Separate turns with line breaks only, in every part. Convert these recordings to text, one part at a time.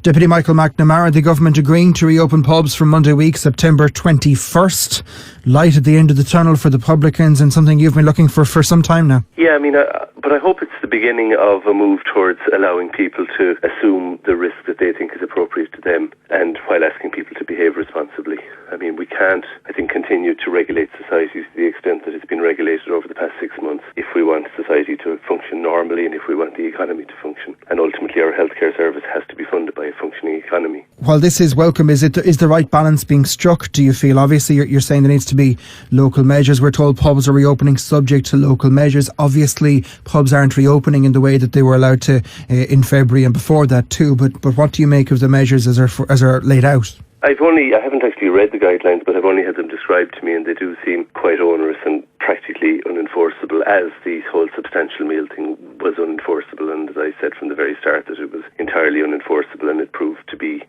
Deputy Michael McNamara, the government agreeing to reopen pubs from Monday week, September 21st. Light at the end of the tunnel for the publicans, and something you've been looking for some time now.
Yeah, I mean, but I hope it's the beginning of a move towards allowing people to assume the risk that they think is appropriate to them, and while asking people to behave responsibly. I mean, we can't, I think, continue to regulate society to the extent that it's been regulated over the past 6 months if we want society to function normally and if we want the economy to function. And ultimately, our healthcare service has to be funded by a functioning economy.
While this is welcome, is the right balance being struck, do you feel? Obviously, you're saying there needs to be local measures. We're told pubs are reopening subject to local measures. Obviously, pubs aren't reopening in the way that they were allowed to in February and before that too. But what do you make of the measures as are laid out?
I haven't actually read the guidelines, but I've only had them described to me, and they do seem quite onerous and practically unenforceable, as the whole substantial meal thing was unenforceable. And as I said from the very start, that it was entirely unenforceable, and it proved to be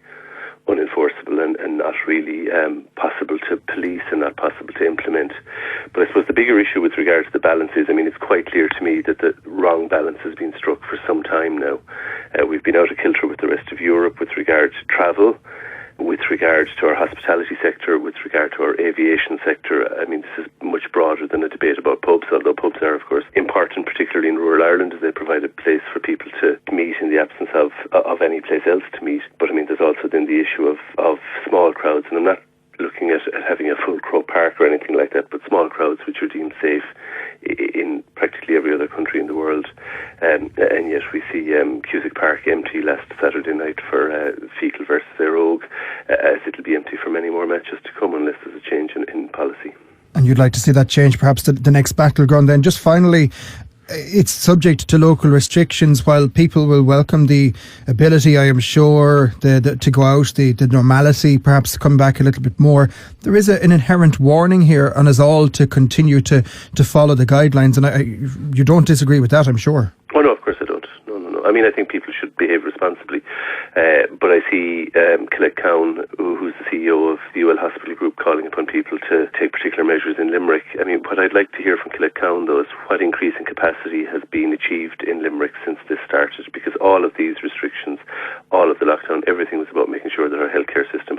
unenforceable and not really possible to police and not possible to implement. But I suppose the bigger issue with regard to the balance is, I mean, it's quite clear to me that the wrong balance has been struck for some time now. We've been out of kilter with the rest of Europe with regard to travel, with regard to our hospitality sector, with regard to our aviation sector. I mean, this is much broader than a debate about pubs, although pubs are, of course, important, particularly in rural Ireland, as they provide a place for people to meet in the absence of any place else to meet. But I mean, there's also then the issue of small crowds, and I'm not looking at having a full Crow Park or anything like that, but small crowds which are deemed safe in practically every other country in the world. And yet we see Cusack Park empty last Saturday night for Fecal versus Éire Óg, as it'll be empty for many more matches to come unless there's a change in policy.
And you'd like to see that change, perhaps the next battleground then. Just finally, it's subject to local restrictions. While people will welcome the ability, I am sure, to go out, the normality perhaps come back a little bit more, there is an inherent warning here on us all to continue to follow the guidelines. And you don't disagree with that, I'm sure.
Oh, no, of course I don't. No. I mean, I think people should behave responsibly. But I see Colette Cowan, who's the CEO of the UL Hospital Group, calling upon people to take particular measures in Limerick. I mean, what I'd like to hear from Colette Cowan, though, is what increase in capacity has been achieved in Limerick since this started, because all of these restrictions, all of the lockdown, everything was about making sure that our healthcare system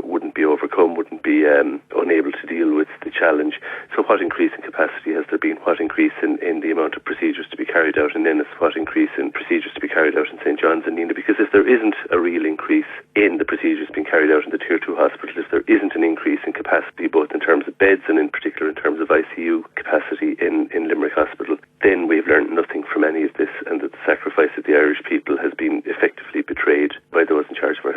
wouldn't be overcome, wouldn't be unable to deal with the challenge. So what increase in capacity has there been? What increase in the amount of procedures to be carried out in Ennis? What increase in procedures to be carried out in St. John's and Nina? Because if there isn't a real increase in the procedures being carried out in the Tier 2 hospitals, if there isn't an increase in capacity, both in terms of beds and in particular in terms of ICU capacity in Limerick Hospital, then we've learned nothing from any of this, and that the sacrifice of the Irish people has been effectively betrayed by those in charge of our